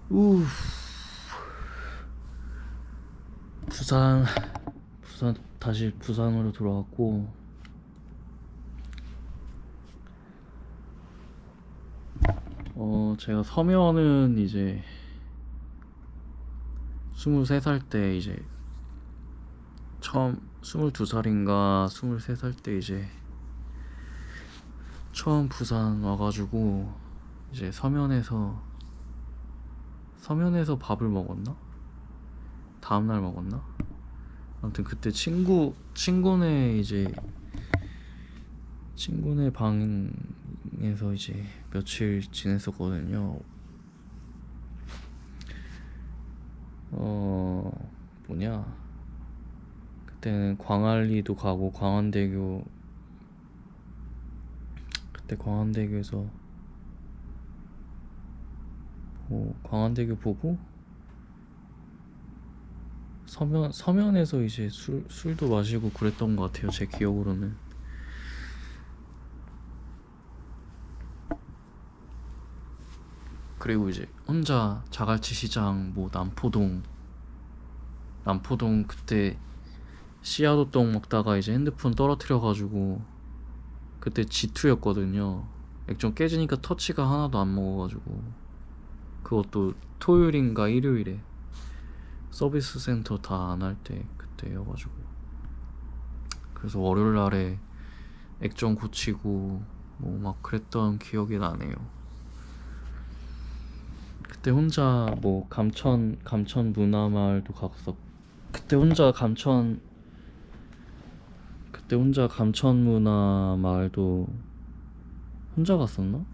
우 부산 다시 부산으로 돌아왔고, 제가 서면은 이제 23살 때 이제 처음, 22살인가 23살 때 이제 처음 부산 와가지고 이제 서면에서 밥을 먹었나? 다음날 먹었나? 아무튼 그때 친구네 방에서 이제 며칠 지냈었거든요. 어 뭐냐, 그때는 광안리도 가고 그때 광안대교에서 광안대교 보고 서면에서 이제 술도 마시고 그랬던 것 같아요, 제 기억으로는. 그리고 이제 혼자 자갈치 시장, 뭐 남포동 그때 씨앗호떡 먹다가 이제 핸드폰 떨어뜨려가지고, 그때 G2였거든요. 액정 깨지니까 터치가 하나도 안 먹어가지고, 그것도 토요일인가 일요일에 서비스 센터 다 안 할 때 그때여가지고, 그래서 월요일 날에 액정 고치고 뭐 막 그랬던 기억이 나네요. 그때 혼자 뭐 감천 문화마을도 갔었. 그때 혼자 감천 그때 혼자 감천 문화마을도 혼자 갔었나?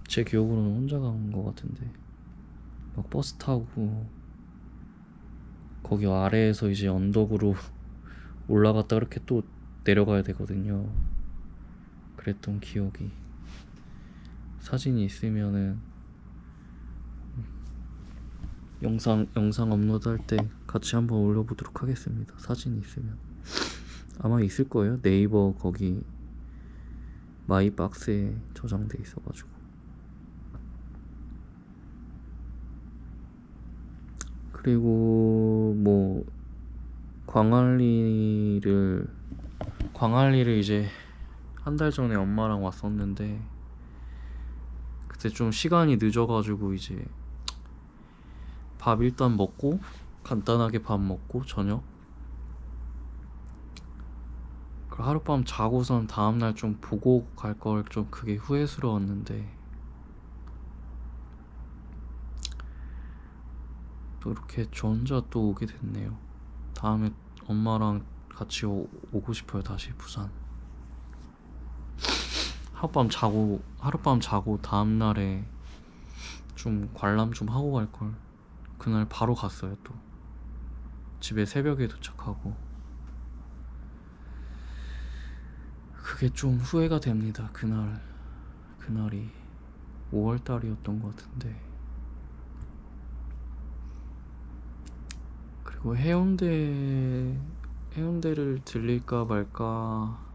제 기억으로는 혼자 간 것 같은데, 막 버스 타고 거기 아래에서 이제 언덕으로 올라갔다 이렇게 또 내려가야 되거든요. 그랬던 기억이, 사진이 있으면은 영상 업로드할 때 같이 한번 올려보도록 하겠습니다. 사진이 있으면 아마 있을 거예요. 네이버 거기 마이박스에 저장돼 있어가지고. 그리고 뭐 광안리를 이제 한 달 전에 엄마랑 왔었는데, 그때 좀 시간이 늦어가지고 이제 밥 일단 먹고, 간단하게 밥 먹고 저녁, 그 하룻밤 자고선 다음날 좀 보고 갈 걸 좀 그게 후회스러웠는데, 또 이렇게 저 혼자 또 오게 됐네요. 다음에 엄마랑 같이 오고 싶어요, 다시 부산. 하룻밤 자고 다음날에 좀 관람 좀 하고 갈 걸. 그날 바로 갔어요. 또 집에 새벽에 도착하고. 그게 좀 후회가 됩니다. 그날이 5월 달이었던 것 같은데. 그리고 해운대를 들릴까 말까.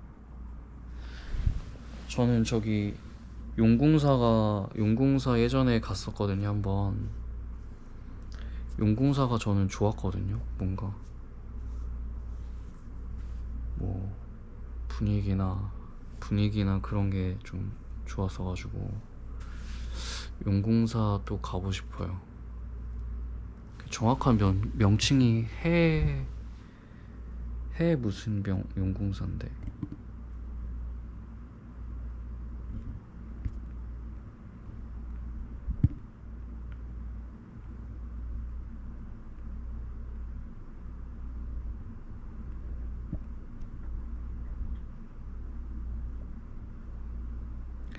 저는 저기 용궁사 예전에 갔었거든요, 한번. 용궁사가 저는 좋았거든요. 뭔가 뭐 분위기나 그런 게 좀 좋았어가지고 용궁사 또 가고 싶어요. 정확한 명칭이 해 무슨 용궁사인데.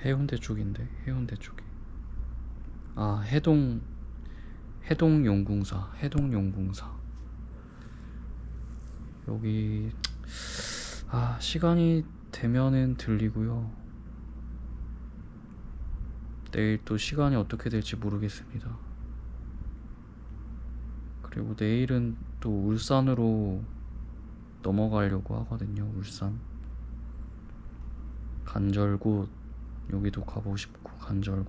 해운대 쪽인데, 해운대 쪽에. 아, 해동 용궁사. 여기, 시간이 되면은 들리고요. 내일 또 시간이 어떻게 될지 모르겠습니다. 그리고 내일은 또 울산으로 넘어가려고 하거든요. 울산 간절곶, 여기도 가보고 싶고. 간절곶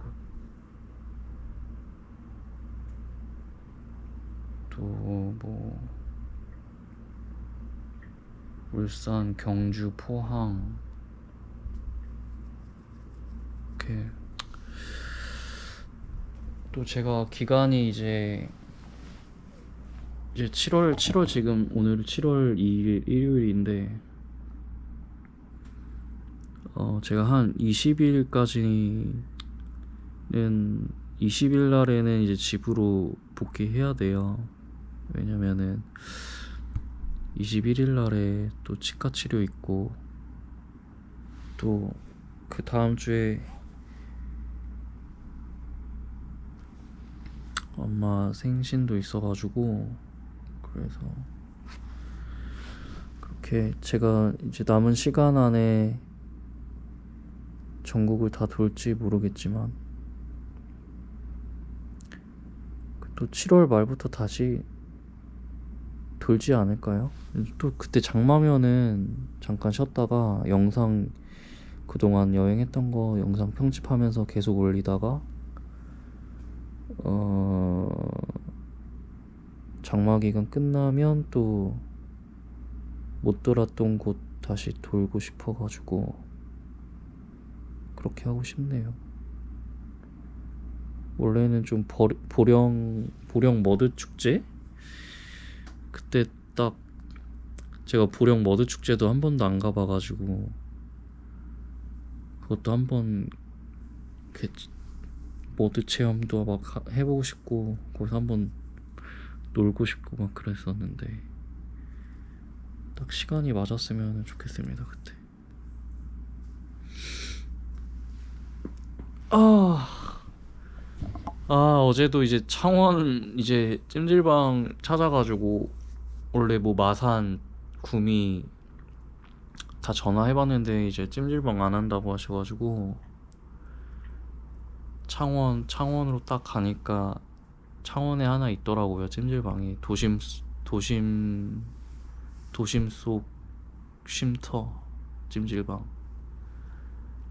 또 뭐 울산, 경주, 포항 이렇게 또 제가 기간이 이제 7월 지금 오늘 7월 2일 일요일인데 제가 한 20일까지는 20일 날에는 이제 집으로 복귀해야 돼요. 왜냐면은 21일 날에 또 치과 치료 있고 또 그 다음 주에 엄마 생신도 있어가지고 그래서 그렇게 제가 이제 남은 시간 안에 전국을 다 돌지 모르겠지만 또 7월 말부터 다시 돌지 않을까요? 또 그때 장마면은 잠깐 쉬었다가 영상 그동안 여행했던 거 영상 편집하면서 계속 올리다가 장마 기간 끝나면 또 못 돌았던 곳 다시 돌고 싶어가지고 그렇게 하고 싶네요. 원래는 좀 보령 머드 축제? 그때 딱 제가 보령 머드 축제도 한 번도 안 가봐가지고 그것도 한번 머드 체험도 막 해보고 싶고 거기서 한번 놀고 싶고 막 그랬었는데 딱 시간이 맞았으면 좋겠습니다. 그때 어제도 이제 창원 이제 찜질방 찾아가지고 원래 뭐 마산 구미 다 전화해봤는데 이제 찜질방 안 한다고 하셔가지고 창원으로 딱 가니까 창원에 하나 있더라고요. 찜질방이 도심 속 쉼터 찜질방.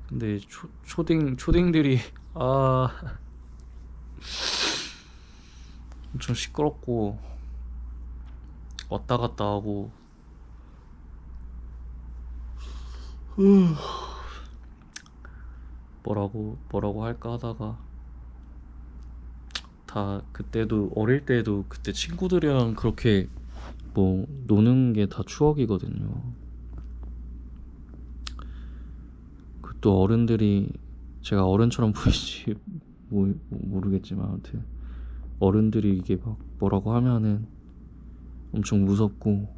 근데 초딩들이 엄청 시끄럽고 왔다 갔다 하고 뭐라고 할까 하다가 다 그때도 어릴 때도 그때 친구들이랑 그렇게 뭐 노는 게 다 추억이거든요. 그 또 어른들이 제가 어른처럼 보이지 모르겠지만 아무튼 어른들이 이게 막 뭐라고 하면은 엄청 무섭고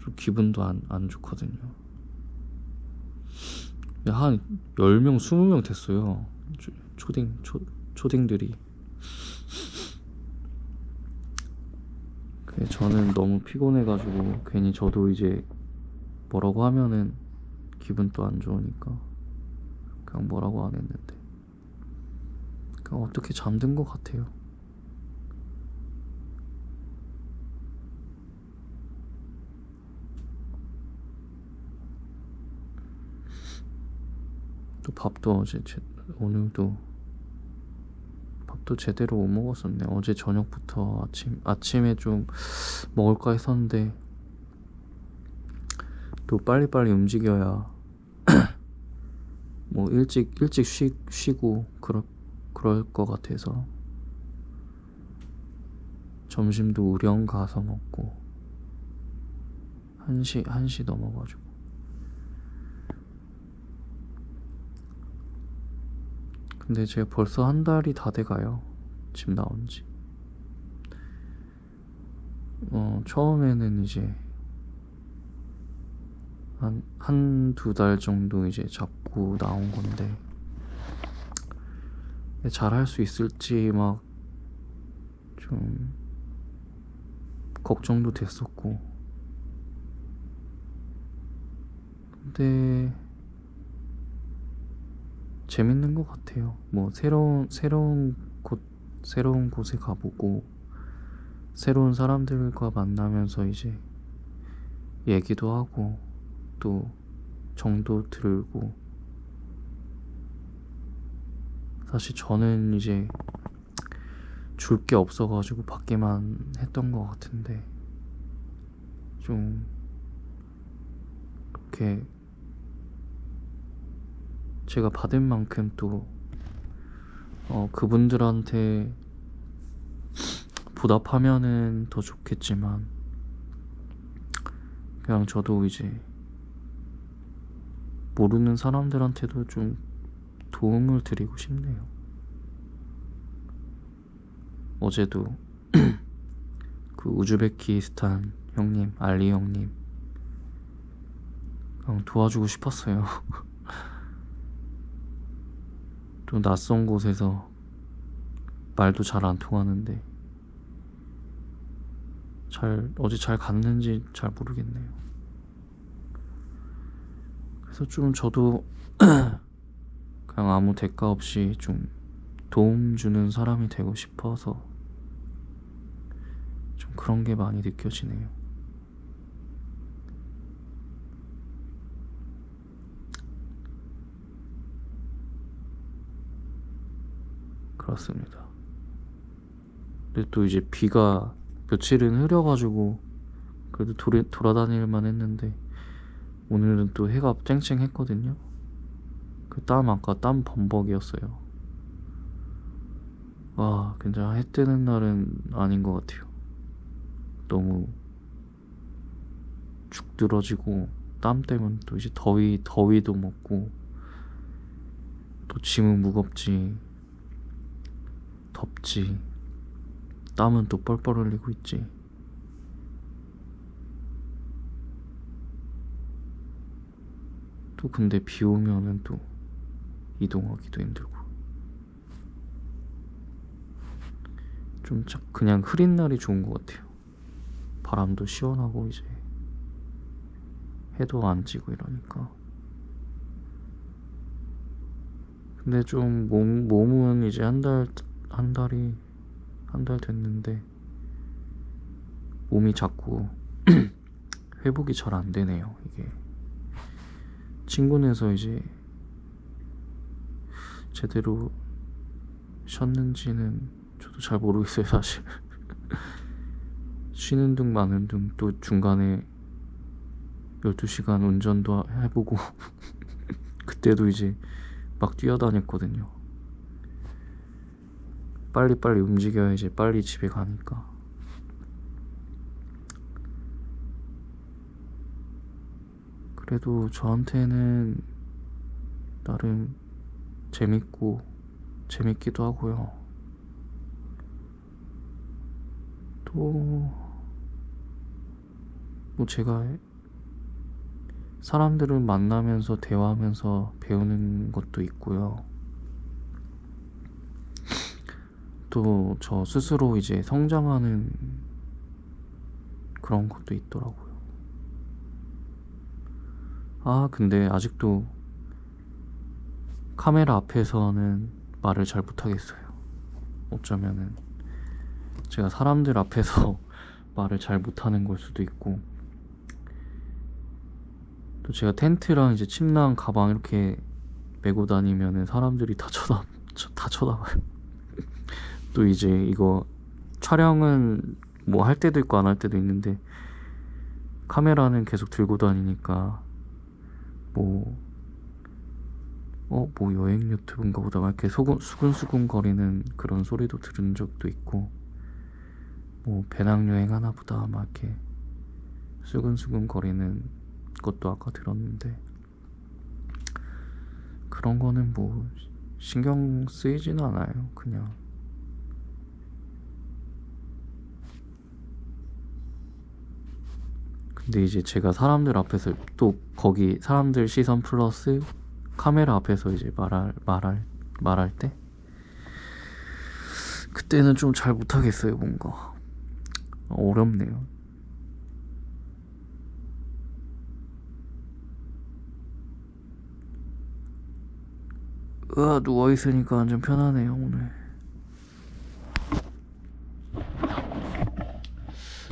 좀 기분도 안 좋거든요. 한 10명, 20명 됐어요. 초딩들이. 저는 너무 피곤해가지고 괜히 저도 이제 뭐라고 하면은 기분 또 안 좋으니까 그냥 뭐라고 안 했는데 그냥 어떻게 잠든 것 같아요. 또 밥도 오늘도 밥도 제대로 못 먹었었네. 어제 저녁부터 아침에 좀 먹을까 했었는데 또 빨리빨리 움직여야 뭐 일찍 쉬고 그럴 것 같아서 점심도 우령 가서 먹고 1시 넘어가지고 근데 제가 벌써 한 달이 다 돼가요. 집 나온지. 처음에는 이제 한두 달 정도 이제 잡고 나온 건데 잘할 수 있을지 막 좀 걱정도 됐었고 근데 재밌는 것 같아요. 뭐 새로운 곳에 가보고 새로운 사람들과 만나면서 이제 얘기도 하고 또 정도 들고 사실 저는 이제 줄 게 없어가지고 받기만 했던 것 같은데 좀 그렇게 제가 받은 만큼 또 그분들한테 보답하면은 더 좋겠지만 그냥 저도 이제 모르는 사람들한테도 좀 도움을 드리고 싶네요. 어제도 그 우즈베키스탄 형님, 알리 형님 그냥 도와주고 싶었어요. 또 낯선 곳에서 말도 잘 안 통하는데 어제 잘 갔는지 잘 모르겠네요. 그래서 좀 저도 그냥 아무 대가 없이 좀 도움 주는 사람이 되고 싶어서 좀 그런 게 많이 느껴지네요. 그렇습니다. 근데 또 이제 비가 며칠은 흐려가지고 그래도 돌아다닐만 했는데 오늘은 또 해가 쨍쨍했거든요. 그 땀 아까 땀 범벅이었어요. 와, 진짜 해 뜨는 날은 아닌 것 같아요. 너무 죽 늘어지고 땀 때문에 또 이제 더위도 먹고 또 짐은 무겁지 덥지 땀은 또 뻘뻘 흘리고 있지. 또 근데 비 오면은 또 이동하기도 힘들고 좀 그냥 흐린 날이 좋은 것 같아요. 바람도 시원하고 이제 해도 안 지고 이러니까. 근데 좀 몸은 이제 한 달 됐는데 몸이 자꾸 회복이 잘 안 되네요. 이게 친구네서 이제 제대로 쉬었는지는 저도 잘 모르겠어요, 사실. 쉬는 둥 마는 둥 또 중간에 12시간 운전도 해보고 그때도 이제 막 뛰어다녔거든요. 빨리빨리 움직여야지 빨리 집에 가니까. 그래도 저한테는 나름 재밌기도 하고요. 또 뭐 제가 사람들을 만나면서 대화하면서 배우는 것도 있고요. 또 저 스스로 이제 성장하는 그런 것도 있더라고요. 아, 근데 아직도 카메라 앞에서는 말을 잘 못하겠어요. 어쩌면은 제가 사람들 앞에서 말을 잘 못하는 걸 수도 있고, 또 제가 텐트랑 이제 침낭 가방 이렇게 메고 다니면은 사람들이 다 쳐다봐요. 또 이제 이거 촬영은 뭐 할 때도 있고 안 할 때도 있는데 카메라는 계속 들고 다니니까 뭐 여행 유튜브인가 보다 막 이렇게 수근수근 거리는 그런 소리도 들은 적도 있고, 뭐 배낭여행 하나 보다 막 이렇게 수근수근 거리는 것도 아까 들었는데, 그런 거는 뭐 신경 쓰이지는 않아요. 그냥 근데 이제 제가 사람들 앞에서 또 거기 사람들 시선 플러스 카메라 앞에서 이제 말할 때 그때는 좀 잘 못하겠어요. 뭔가 어렵네요. 누워있으니까 완전 편하네요.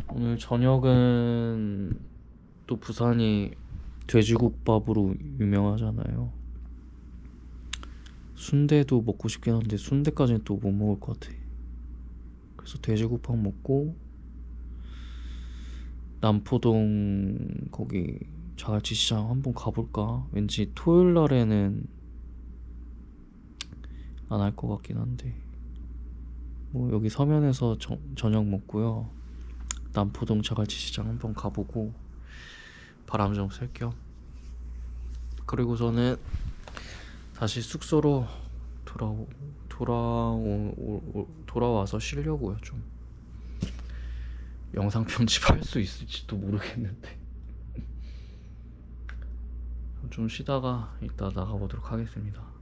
오늘 저녁은 또 부산이 돼지국밥으로 유명하잖아요. 순대도 먹고 싶긴 한데 순대까지는 또 못 먹을 것 같아. 그래서 돼지국밥 먹고 남포동 거기 자갈치시장 한번 가볼까? 왠지 토요일 날에는 안 할 것 같긴 한데 뭐 여기 서면에서 저녁 먹고요. 남포동 자갈치시장 한번 가보고 바람 좀 쐴 겸 그리고서는 다시 숙소로 돌아와서 쉬려고요. 좀 영상 편집할 수 있을지도 모르겠는데 좀 쉬다가 이따 나가보도록 하겠습니다.